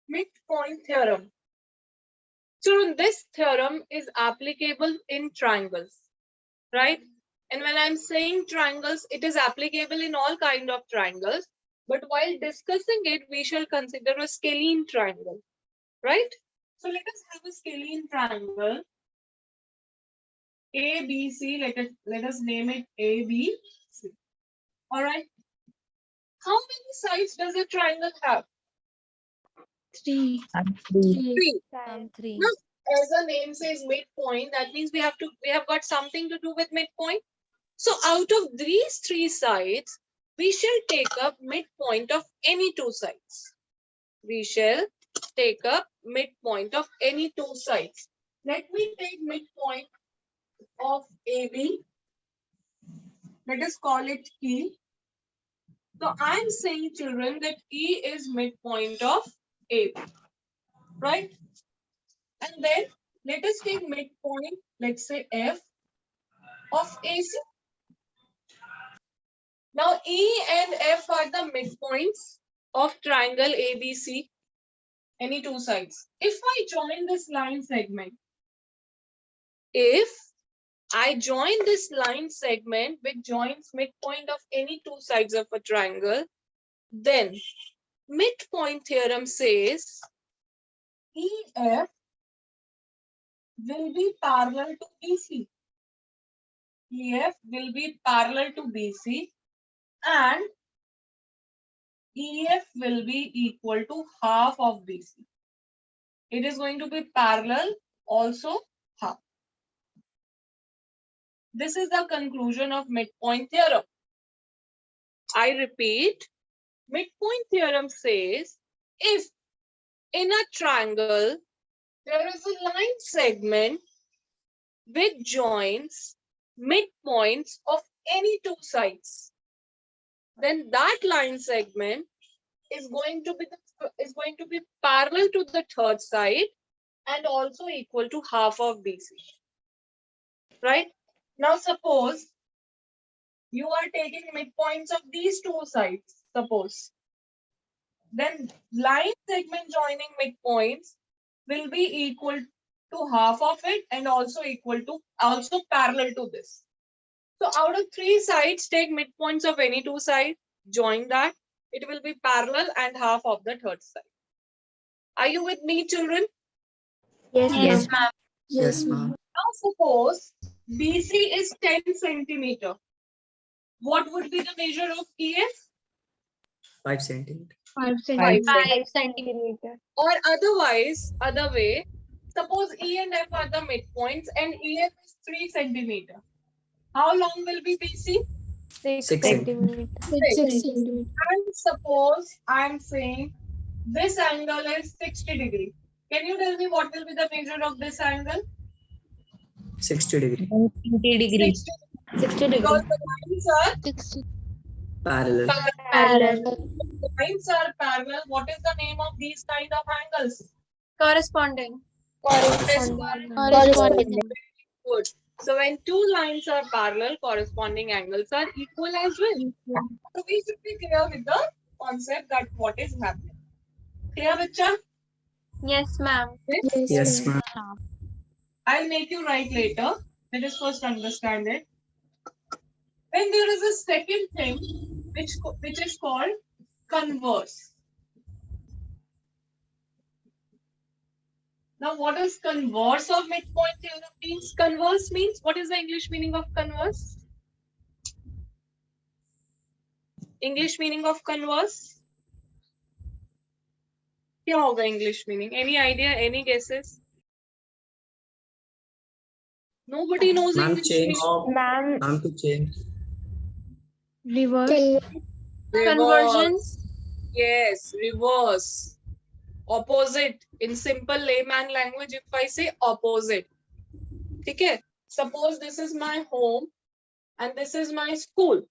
Midpoint theorem. So this theorem is applicable in triangles, right? And when I'm saying triangles, it is applicable in all kind of triangles. But while discussing it, we shall consider a scalene triangle, right? So let us have a scalene triangle. ABC, let us name it ABC. All right. How many sides does a triangle have? Three. Three. Three. Now, as the name says midpoint, that means we have got something to do with midpoint. So out of these three sides, we shall take up midpoint of any two sides. We shall take up midpoint of any two sides. Let me take midpoint of AB. Let us call it E. So I'm saying, children, that E is midpoint of AB, right? And then let us take midpoint, let's say F of AC. Now E and F are the midpoints of triangle ABC, any two sides. If I join this line segment, which joins midpoint of any two sides of a triangle, then midpoint theorem says EF will be parallel to BC. EF will be parallel to BC and EF will be equal to half of BC. It is going to be parallel, also half. This is the conclusion of midpoint theorem. I repeat, midpoint theorem says if in a triangle there is a line segment which joins midpoints of any two sides, then that line segment is going to be parallel to the third side and also equal to half of BC. Right? Now suppose you are taking midpoints of these two sides, suppose. Then line segment joining midpoints will be equal to half of it and also parallel to this. So out of three sides, take midpoints of any two sides, join that. It will be parallel and half of the third side. Are you with me, children? Yes, ma'am. Yes, ma'am. Now suppose BC is 10 centimeter. What would be the measure of EF? 5 centimeter. 5 centimeter. Or otherwise, other way, suppose E and F are the midpoints and EF is 3 centimeter. How long will be BC? 6 centimeter. 6 centimeter. And suppose I'm saying this angle is 60 degree. Can you tell me what will be the measure of this angle? 60 degree. 60 degrees. 60 Because degrees. the lines are 60. Parallel. Parallel. The lines are parallel. What is the name of these kind of angles? Corresponding. Corresponding. Good. So when two lines are parallel, corresponding angles are equal as well. So we should be clear with the concept that what is happening. Clear, Bacha? Yes, ma'am. Yes, ma'am. I'll make you write later. Let us first understand it. Then there is a second thing which is called converse. Now, what does converse of midpoint theorem means? Converse means, what is the English meaning of converse? English meaning of converse? क्या होगा English meaning? Any idea? Any guesses? Nobody knows Ma'am, English change. meaning. Ma'am, to change. Reverse. Conversions. Yes, reverse. Opposite. In simple layman language, if I say opposite. Okay. Suppose this is my home and this is my school.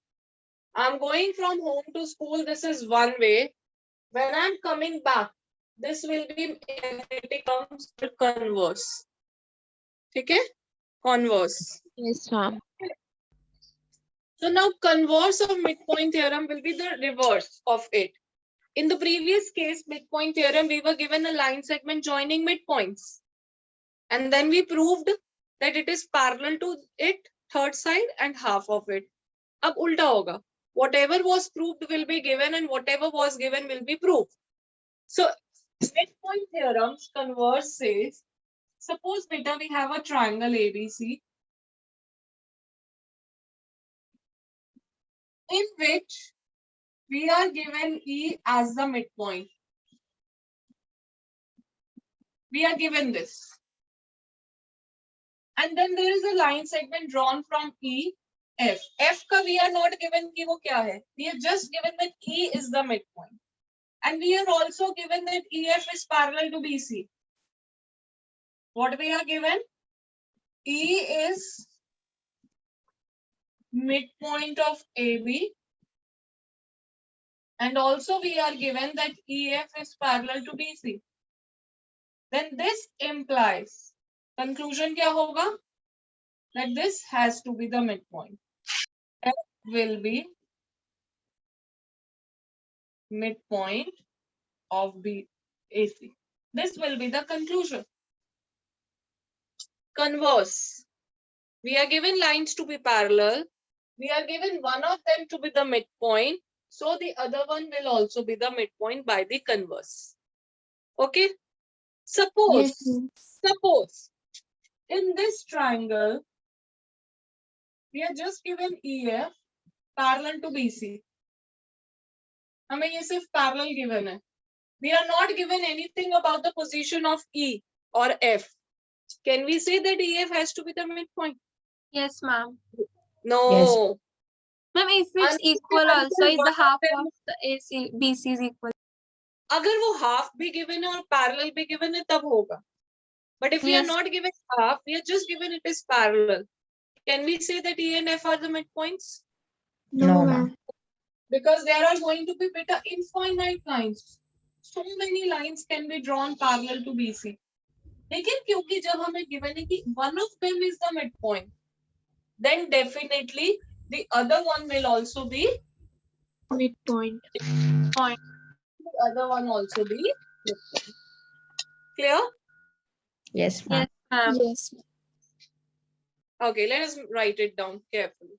I'm going from home to school. This is one way. When I'm coming back, this will be magnetic terms converse. Okay? Converse. Yes, ma'am. So now converse of midpoint theorem will be the reverse of it. In the previous case, midpoint theorem, we were given a line segment joining midpoints. And then we proved that it is parallel to it, third side and half of it. Ab ulta hoga. Whatever was proved will be given and whatever was given will be proved. So midpoint theorems converse says, suppose beta we have a triangle ABC in which we are given E as the midpoint. We are given this. And then there is a line segment drawn from E, F. F ka we are not given ki wo kya hai. We are just given that E is the midpoint. And we are also given that EF is parallel to BC. What we are given? E is midpoint of AB. And also we are given that EF is parallel to BC. Then this implies, conclusion kya hoga? That this has to be the midpoint. F will be midpoint of BAC. This will be the conclusion. Converse. We are given lines to be parallel. We are given one of them to be the midpoint. So the other one will also be the midpoint by the converse. Okay. Suppose, suppose in this triangle, we are just given EF parallel to BC. हमें ये सिर्फ parallel given है. We are not given anything about the position of E or F. Can we say that EF has to be the midpoint? Yes, ma'am. No. Yes. Ma'am, if it's Until equal also, is one the half them- of the AC, BC is equal. अगर वो half भी given है और parallel भी given है तब होगा. But if we are Yes. not given half, we are just given it is parallel. Can we say that E and F are the midpoints? No, ma'am. Because there are going to be beta infinite lines. So many lines can be drawn parallel to BC. लेकिन क्योंकि जब हमें given है कि one of them is the midpoint, then definitely the other one will also be Midpoint. the other one also be midpoint. Clear? Yes, ma'am. Yes, ma'am. Yes. Okay, let us write it down carefully.